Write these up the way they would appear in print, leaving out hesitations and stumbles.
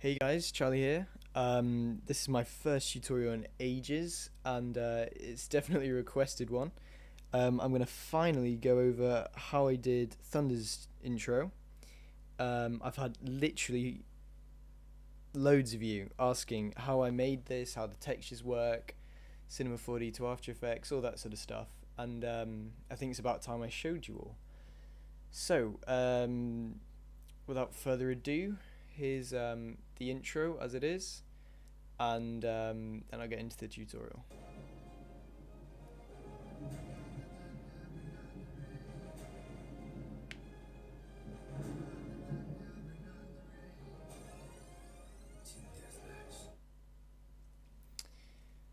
Hey guys, Charlie here. This is my first tutorial in ages, and it's definitely a requested one. I'm gonna finally go over how I did Thunder's intro. I've had literally loads of you asking how I made this, how the textures work, Cinema 4D to After Effects, all that sort of stuff, and I think it's about time I showed you all. So, without further ado, here's the intro as it is, and then I'll get into the tutorial.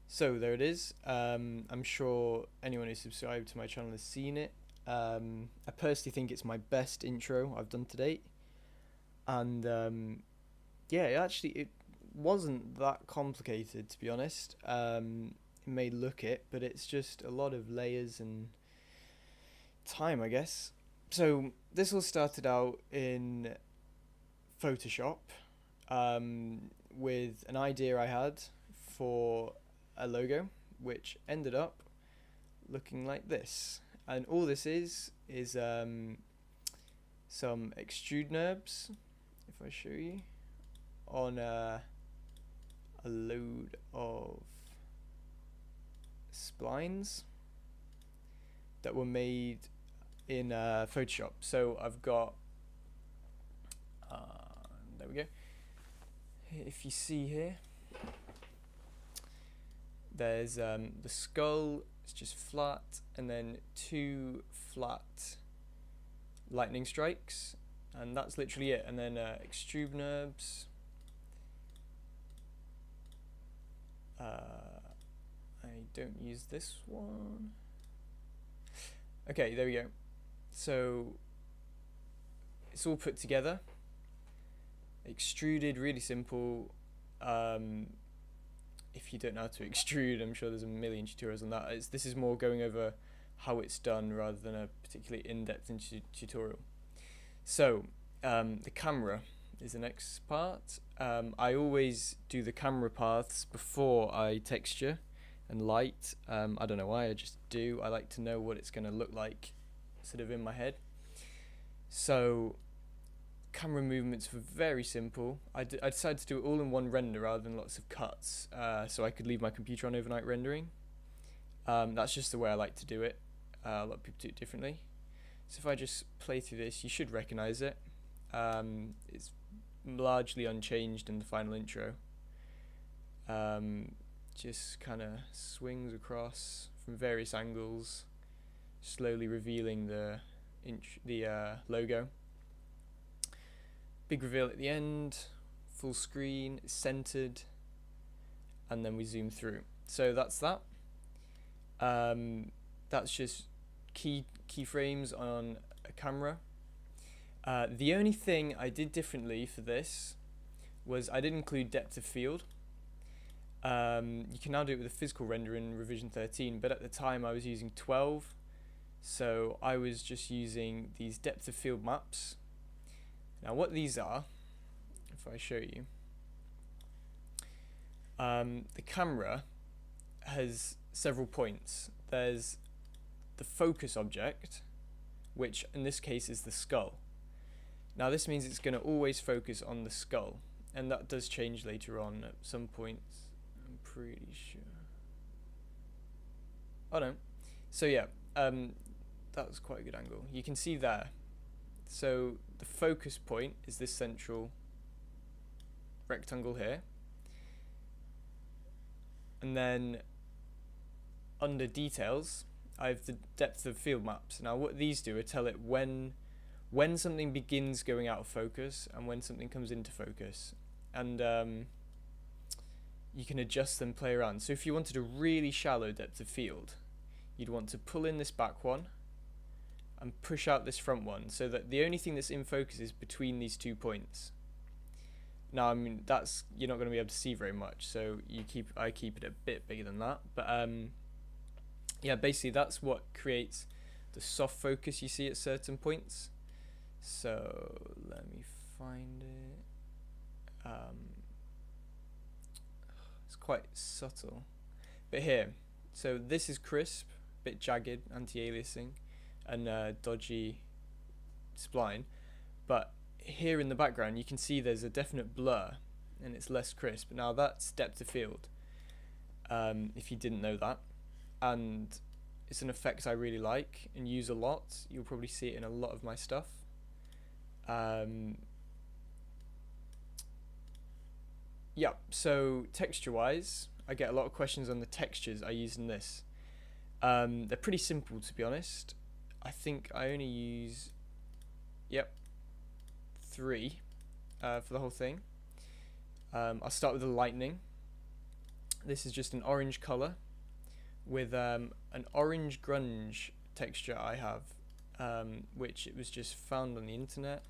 So there it is. I'm sure anyone who's subscribed to my channel has seen it. I personally think it's my best intro I've done to date, and yeah, it wasn't that complicated, to be honest. It may look it, but it's just a lot of layers and time, I guess. So this all started out in Photoshop, with an idea I had for a logo, which ended up looking like this. And all this is some extrude NURBS, if I show you, on a load of splines that were made in Photoshop. So I've got, there we go. If you see here, there's the skull, it's just flat, and then two flat lightning strikes, and that's literally it. And then extrude NURBS. I don't use this one. Okay, there we go. So it's all put together, extruded, really simple. If you don't know how to extrude, I'm sure there's a million tutorials on that. This is more going over how it's done rather than a particularly in-depth tutorial. So the camera is the next part. I always do the camera paths before I texture and light. I don't know why, I just do. I like to know what it's going to look like sort of in my head. So camera movements were very simple. I decided to do it all in one render rather than lots of cuts, so I could leave my computer on overnight rendering. That's just the way I like to do it. A lot of people do it differently. So if I just play through this, you should recognize it. It's largely unchanged in the final intro. Just kind of swings across from various angles, slowly revealing the logo. Big reveal at the end, full screen, centered, and then we zoom through. So that's that. That's just keyframes on a camera. The only thing I did differently for this was I did include depth of field. You can now do it with a physical render in revision 13, but at the time I was using 12, so I was just using these depth of field maps. Now what these are, if I show you, the camera has several points. There's the focus object, which in this case is the skull. Now this means it's going to always focus on the skull, and that does change later on at some points, I'm pretty sure. Oh no. So yeah, that was quite a good angle. You can see there. So the focus point is this central rectangle here, and then under details I have the depth of field maps. Now what these do are tell it when something begins going out of focus and when something comes into focus, and you can adjust them, play around. So if you wanted a really shallow depth of field, you'd want to pull in this back one and push out this front one, so that the only thing that's in focus is between these 2 points. Now, I mean, that's, you're not going to be able to see very much, so I keep it a bit bigger than that. But yeah, basically that's what creates the soft focus you see at certain points. So let me find it. quite subtle. But here, so this is crisp, bit jagged, anti-aliasing, and dodgy spline. But here in the background, you can see there's a definite blur, and it's less crisp. Now that's depth of field, if you didn't know that. And it's an effect I really like and use a lot. You'll probably see it in a lot of my stuff. Yeah, so texture-wise, I get a lot of questions on the textures I use in this. They're pretty simple, to be honest. I think I only use, 3 for the whole thing. I'll start with the lightning. This is just an orange color with an orange grunge texture I have, which it was just found on the internet.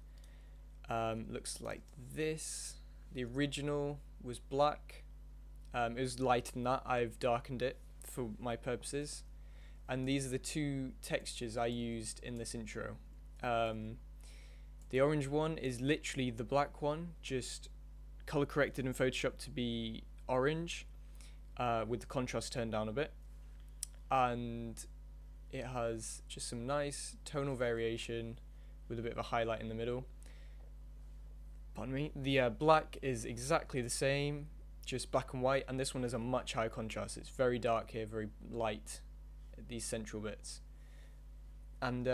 Looks like this. The original was black. It was lighter than that. I've darkened it for my purposes. And these are the 2 textures I used in this intro. The orange one is literally the black one, just color corrected in Photoshop to be orange, with the contrast turned down a bit. And it has just some nice tonal variation with a bit of a highlight in the middle. Pardon me. The black is exactly the same, just black and white, and this one has a much higher contrast. It's very dark here, very light at these central bits. And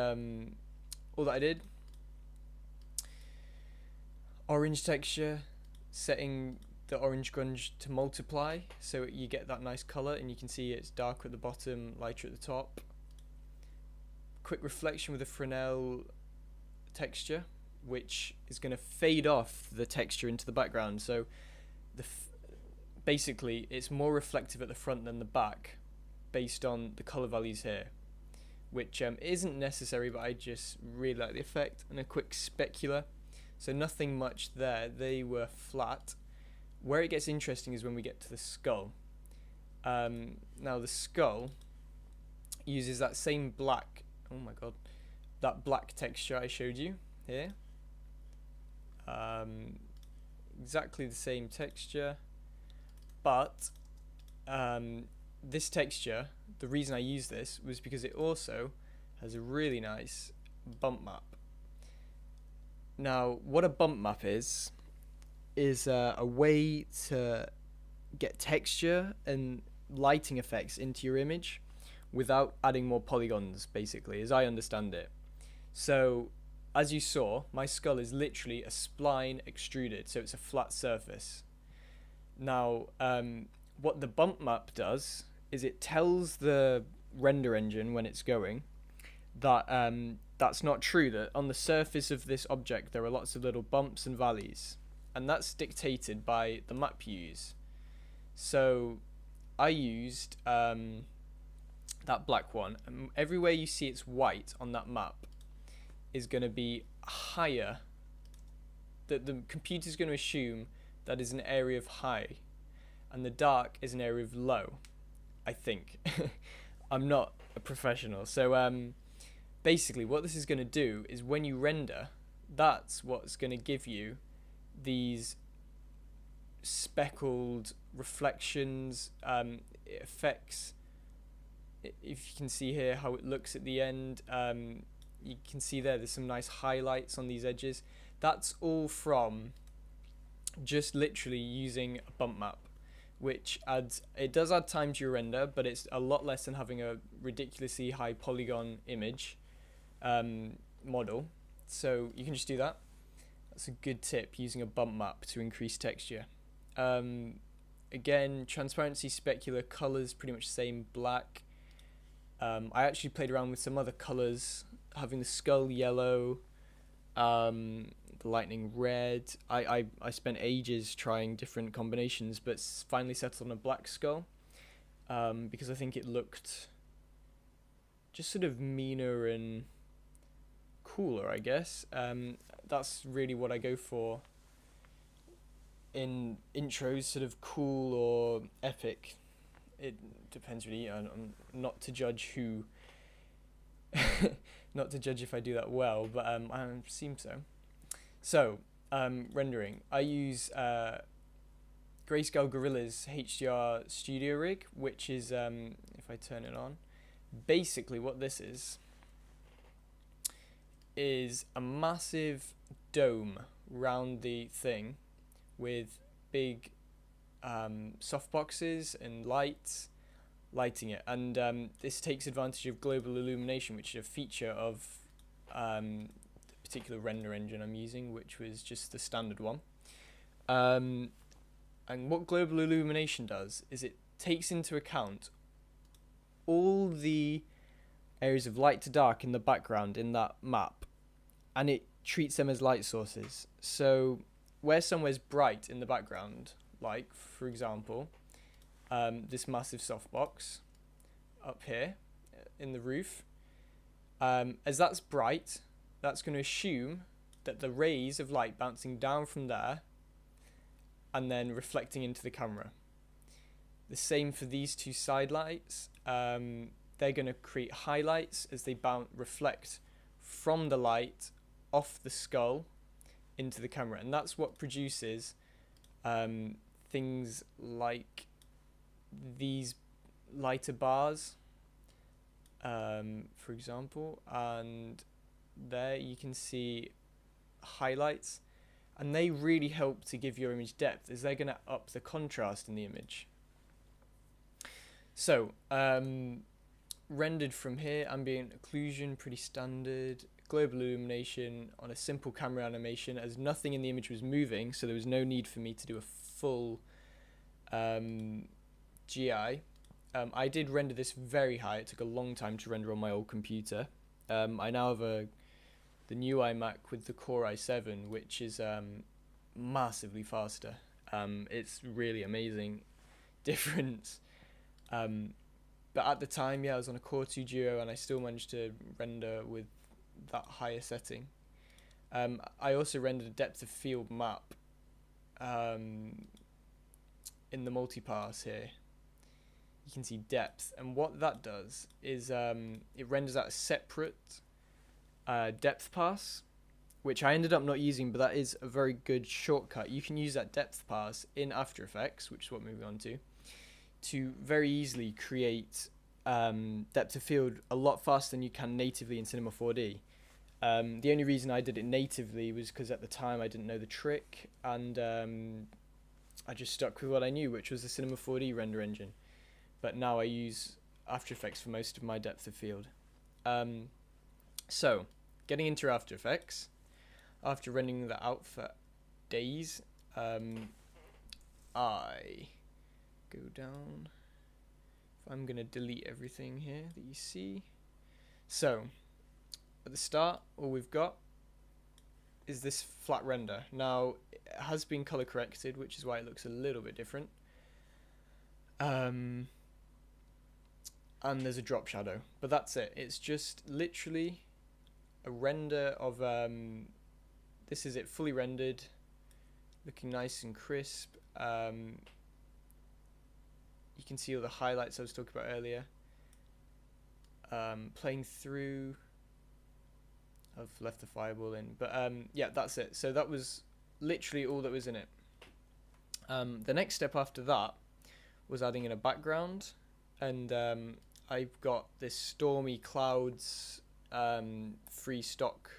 all that I did, orange texture, setting the orange grunge to multiply so you get that nice color, and you can see it's darker at the bottom, lighter at the top. Quick reflection with a Fresnel texture, which is going to fade off the texture into the background. So basically it's more reflective at the front than the back based on the color values here, which isn't necessary, but I just really like the effect. And a quick specular, so nothing much there, they were flat. Where it gets interesting is when we get to the skull. Now the skull uses that same black, that black texture I showed you here. Exactly the same texture, but this texture, the reason I use this was because it also has a really nice bump map. Now, what a bump map is a way to get texture and lighting effects into your image without adding more polygons, basically, as I understand it. So, as you saw, my skull is literally a spline extruded, so it's a flat surface. Now, what the bump map does is it tells the render engine when it's going that that's not true, that on the surface of this object there are lots of little bumps and valleys, and that's dictated by the map you use. So I used that black one, and everywhere you see it's white on that map is going to be higher, that the computer's going to assume that is an area of high, and the dark is an area of low, I think. I'm not a professional. So basically what this is going to do is when you render, that's what's going to give you these speckled reflections, effects. If you can see here how it looks at the end, you can see there's some nice highlights on these edges. That's all from just literally using a bump map, which does add time to your render, but it's a lot less than having a ridiculously high polygon image model. So you can just do that. That's a good tip, using a bump map to increase texture. Again, transparency, specular, colors pretty much the same, black. I actually played around with some other colors, having the skull yellow, the lightning red. I spent ages trying different combinations, but finally settled on a black skull, because I think it looked just sort of meaner and cooler, I guess. That's really what I go for in intros, sort of cool or epic. It depends really. I'm not to judge who, not to judge if I do that well, but I seem so. So rendering, I use grayscale Grayscale Gorilla's HDR studio rig, which is, if I turn it on, basically what this is a massive dome round the thing with big softboxes and lights lighting it, and this takes advantage of global illumination, which is a feature of the particular render engine I'm using, which was just the standard one. And what global illumination does is it takes into account all the areas of light to dark in the background in that map, and it treats them as light sources. So where somewhere's bright in the background, like for example this massive softbox up here in the roof, as that's bright, that's going to assume that the rays of light bouncing down from there and then reflecting into the camera. The same for these two side lights. They're going to create highlights as they reflect from the light off the skull into the camera, and that's what produces things like these lighter bars, for example, and there you can see highlights, and they really help to give your image depth as they're going to up the contrast in the image. So rendered from here, ambient occlusion, pretty standard. Global illumination on a simple camera animation, as nothing in the image was moving, so there was no need for me to do a full GI. I did render this very high. It took a long time to render on my old computer. I now have the new iMac with the Core i7, which is massively faster. It's really amazing difference. But at the time, yeah, I was on a Core 2 Duo, and I still managed to render with that higher setting. I also rendered a depth of field map in the multipass here. You can see depth, and what that does is it renders out a separate depth pass, which I ended up not using, but that is a very good shortcut. You can use that depth pass in After Effects, which is what we're moving on to very easily create depth of field a lot faster than you can natively in Cinema 4D. The only reason I did it natively was because at the time I didn't know the trick, and I just stuck with what I knew, which was the Cinema 4D render engine. But now I use After Effects for most of my depth of field. So, getting into After Effects, after rendering that out for days, I go down. I'm going to delete everything here that you see. So, at the start, all we've got is this flat render. Now, it has been color corrected, which is why it looks a little bit different. And there's a drop shadow, but that's it. It's just literally a render of, this is it fully rendered, looking nice and crisp. You can see all the highlights I was talking about earlier. Playing through, I've left the fireball in, but yeah, that's it. So that was literally all that was in it. The next step after that was adding in a background, and I've got this stormy clouds free stock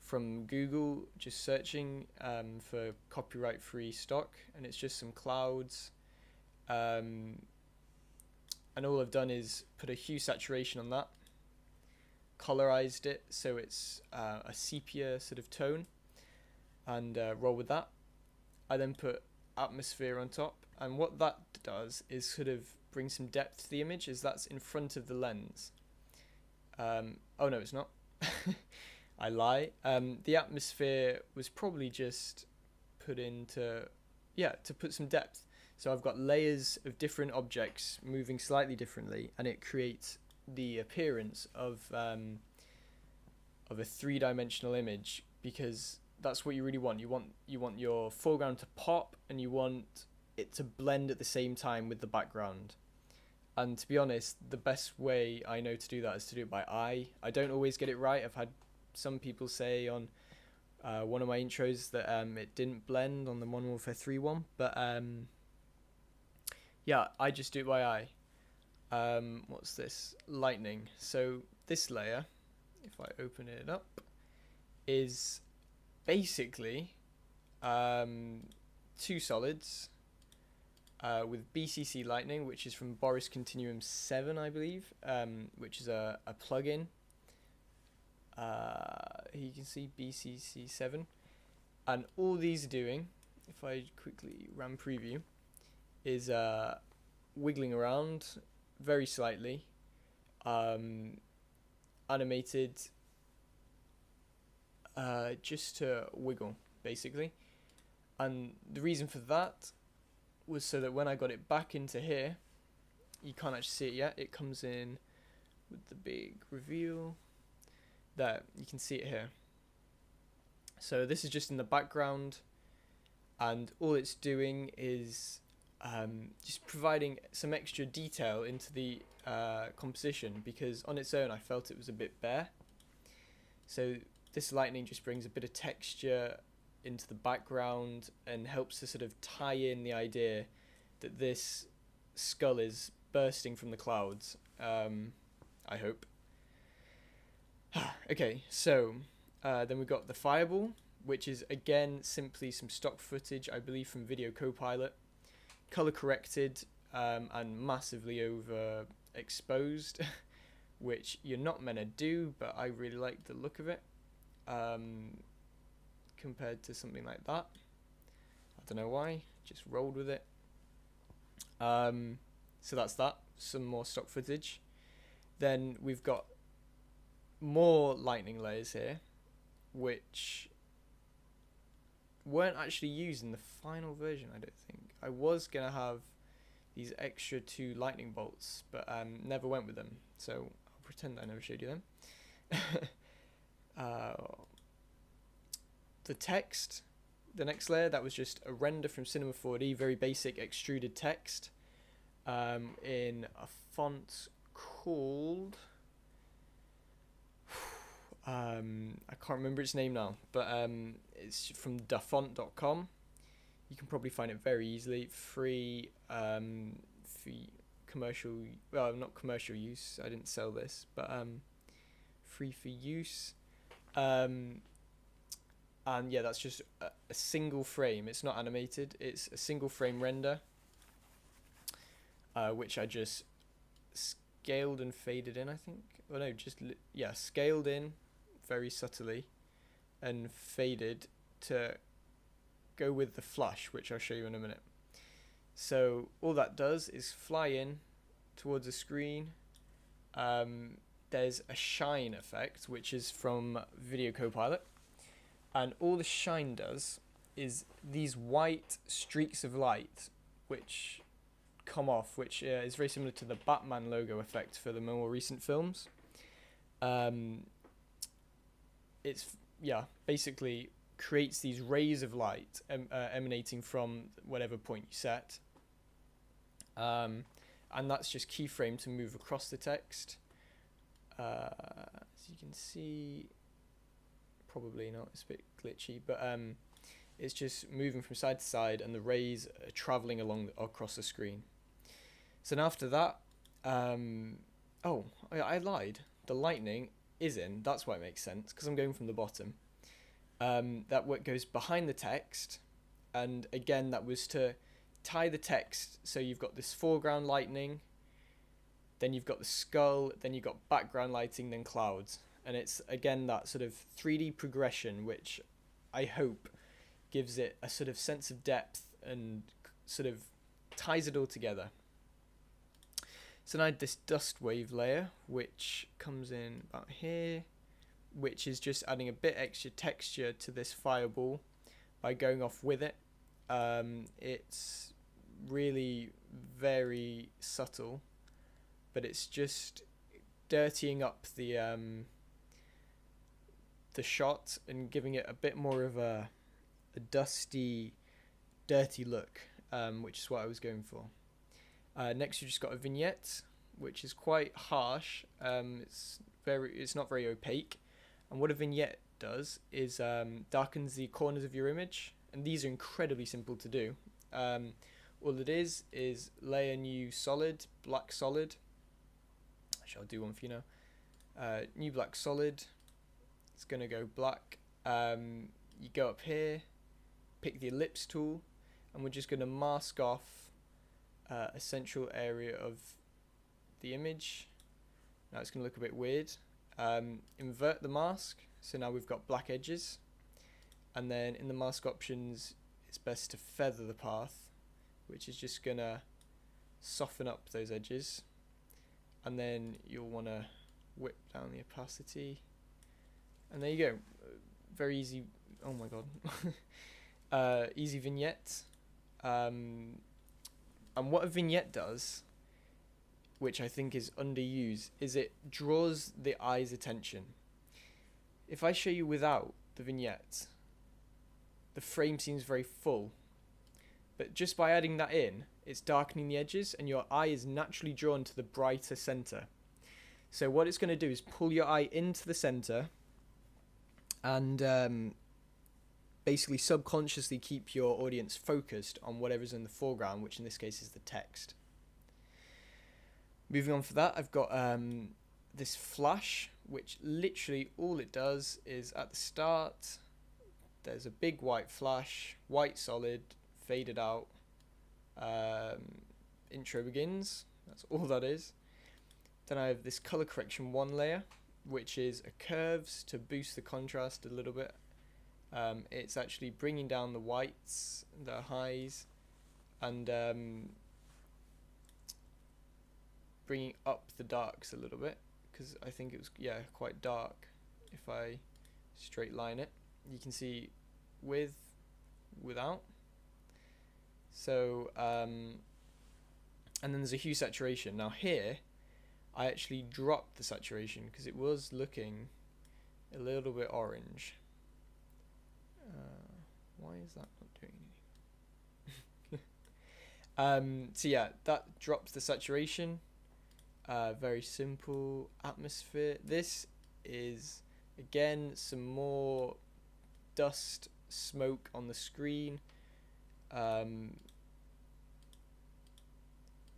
from Google, just searching for copyright free stock, and it's just some clouds, and all I've done is put a hue saturation on that, colorized it so it's a sepia sort of tone, and roll with that. I then put atmosphere on top, and what that does is sort of bring some depth to the image, as that's in front of the lens. Oh no, it's not. I lie. The atmosphere was probably just put into, to put some depth. So I've got layers of different objects moving slightly differently, and it creates the appearance of a three-dimensional image, because that's what you really want. You want your foreground to pop, and you want it to blend at the same time with the background. And to be honest, the best way I know to do that is to do it by eye. I don't always get it right. I've had some people say on one of my intros that it didn't blend on the Modern Warfare 3 one, but yeah, I just do it by eye. What's this? Lightning. So this layer, if I open it up, is basically two solids with BCC Lightning, which is from Boris Continuum 7, I believe, which is a plugin. Here you can see BCC 7. And all these are doing, if I quickly ram preview, is wiggling around very slightly, animated just to wiggle, basically. And the reason for that was so that when I got it back into here, you can't actually see it yet, it comes in with the big reveal. There, you can see it here. So this is just in the background, and all it's doing is just providing some extra detail into the composition, because on its own I felt it was a bit bare. So this lightning just brings a bit of texture into the background and helps to sort of tie in the idea that this skull is bursting from the clouds, I hope. Okay, so then we've got the fireball, which is again simply some stock footage, I believe from Video Copilot, color corrected and massively over exposed, which you're not meant to do, but I really like the look of it compared to something like that. I don't know why, just rolled with it. So that's that, some more stock footage. Then we've got more lightning layers here, which weren't actually used in the final version, I don't think. I was going to have these extra 2 lightning bolts, but never went with them, so I'll pretend I never showed you them. The text, the next layer, that was just a render from Cinema 4D, very basic extruded text in a font called... I can't remember its name now, but it's from dafont.com. You can probably find it very easily, free for commercial, well, not commercial use, I didn't sell this, but free for use. And yeah, that's just a single frame, it's not animated, it's a single frame render, which I just scaled and faded in, I think. Oh no, just, yeah, scaled in very subtly and faded to go with the flush, which I'll show you in a minute. So all that does is fly in towards the screen. There's a shine effect, which is from Video Copilot, and all the shine does is these white streaks of light which come off, which is very similar to the Batman logo effect for the more recent films. It's, yeah, basically creates these rays of light emanating from whatever point you set, and that's just keyframe to move across the text. As you can see, probably not, it's a bit glitchy, but it's just moving from side to side, and the rays are traveling across the screen. So then after that, oh, I lied. The lightning is in, that's why it makes sense, because I'm going from the bottom. That what goes behind the text, and again that was to tie the text, so you've got this foreground lightning, then you've got the skull, then you've got background lighting, then clouds, and it's again that sort of 3D progression which I hope gives it a sort of sense of depth and sort of ties it all together. So now this dust wave layer, which comes in about here, which is just adding a bit extra texture to this fireball by going off with it. It's really very subtle, but it's just dirtying up the shot and giving it a bit more of a dusty, dirty look, which is what I was going for. Next, we've just got a vignette, which is quite harsh. It's not very opaque, and what a vignette does is darkens the corners of your image, and these are incredibly simple to do. All it is lay a new solid, black solid. Actually, I'll do one for you now. New black solid. It's going to go black. You go up here, pick the ellipse tool, and we're just going to mask off a central area of the image. Now it's going to look a bit weird. Invert the mask, so now we've got black edges. And then in the mask options, it's best to feather the path, which is just going to soften up those edges. And then you'll want to whip down the opacity. And there you go. Very easy. Oh my god. Easy vignette. And what a vignette does, which I think is underused, is it draws the eye's attention. If I show you without the vignette, the frame seems very full. But just by adding that in, it's darkening the edges and your eye is naturally drawn to the brighter center. So what it's going to do is pull your eye into the center and basically subconsciously keep your audience focused on whatever's in the foreground, which in this case is the text. Moving on for that, I've got this flash, which literally all it does is at the start, there's a big white flash, white solid, faded out, intro begins, that's all that is. Then I have this color correction 1 layer, which is a curves to boost the contrast a little bit. It's actually bringing down the whites, the highs, and bringing up the darks a little bit, because I think it was quite dark. If I straight line it, you can see with, without. So and then there's a hue saturation. Now here I actually dropped the saturation because it was looking a little bit orange. Why is that not doing anything? So yeah, that drops the saturation. Very simple atmosphere. This is again some more dust, smoke on the screen.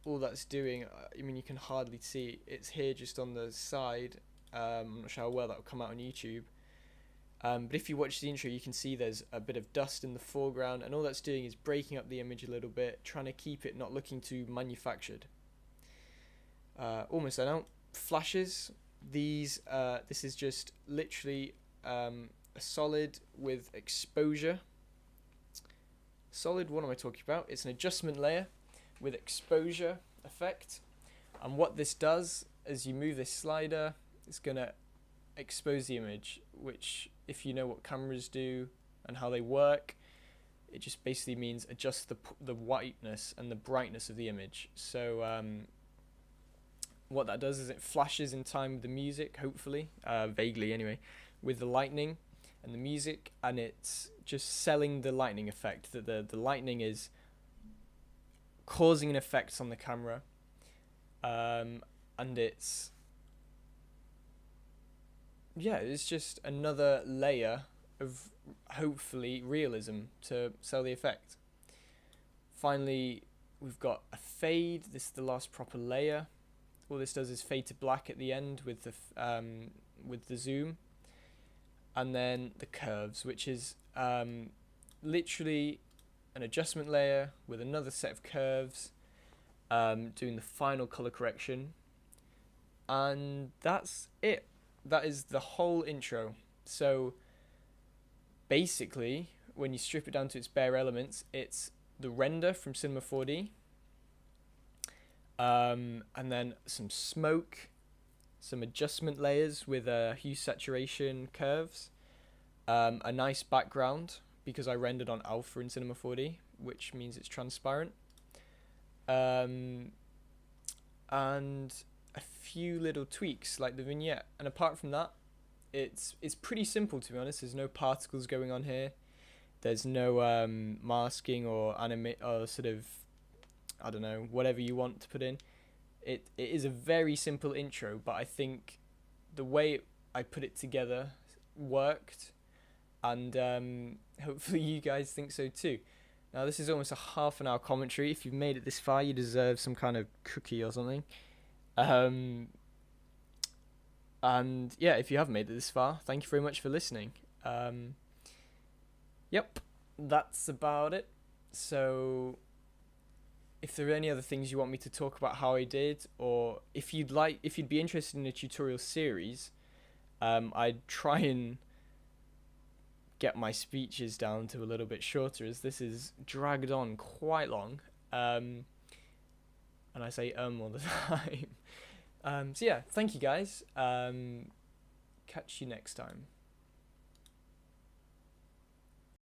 All that's doing, I mean, you can hardly see. It's here just on the side. I'm not sure how well that will come out on YouTube. But if you watch the intro, you can see there's a bit of dust in the foreground, and all that's doing is breaking up the image a little bit, trying to keep it not looking too manufactured. Almost done out. Flashes. These, this is just literally a solid with exposure. Solid, what am I talking about? It's an adjustment layer with exposure effect. And what this does, as you move this slider, it's going to expose the image, which, if you know what cameras do and how they work, it just basically means adjust the whiteness and the brightness of the image. So what that does is it flashes in time with the music, hopefully, vaguely anyway, with the lightning and the music, and it's just selling the lightning effect, that the lightning is causing an effect on the camera, and it's just another layer of hopefully realism to sell the effect. Finally, we've got a fade. This is the last proper layer. All this does is fade to black at the end with the zoom, and then the curves, which is literally an adjustment layer with another set of curves, doing the final color correction, and that's it. That is the whole intro. So basically, when you strip it down to its bare elements, it's the render from Cinema 4D, and then some smoke, some adjustment layers with hue saturation curves, a nice background because I rendered on alpha in Cinema 4D, which means it's transparent, and a few little tweaks like the vignette. And apart from that, it's pretty simple, to be honest. There's no particles going on here. There's no masking or or sort of, I don't know, whatever you want to put in. It is a very simple intro, but I think the way I put it together worked, and hopefully you guys think so too. Now this is almost a half an hour commentary. If you've made it this far, you deserve some kind of cookie or something. And yeah, if you have made it this far, thank you very much for listening. Yep, that's about it. So if there are any other things you want me to talk about how I did, or if you'd be interested in a tutorial series, I'd try and get my speeches down to a little bit shorter, as this is dragged on quite long. And I say all the time. So yeah, thank you guys. Catch you next time.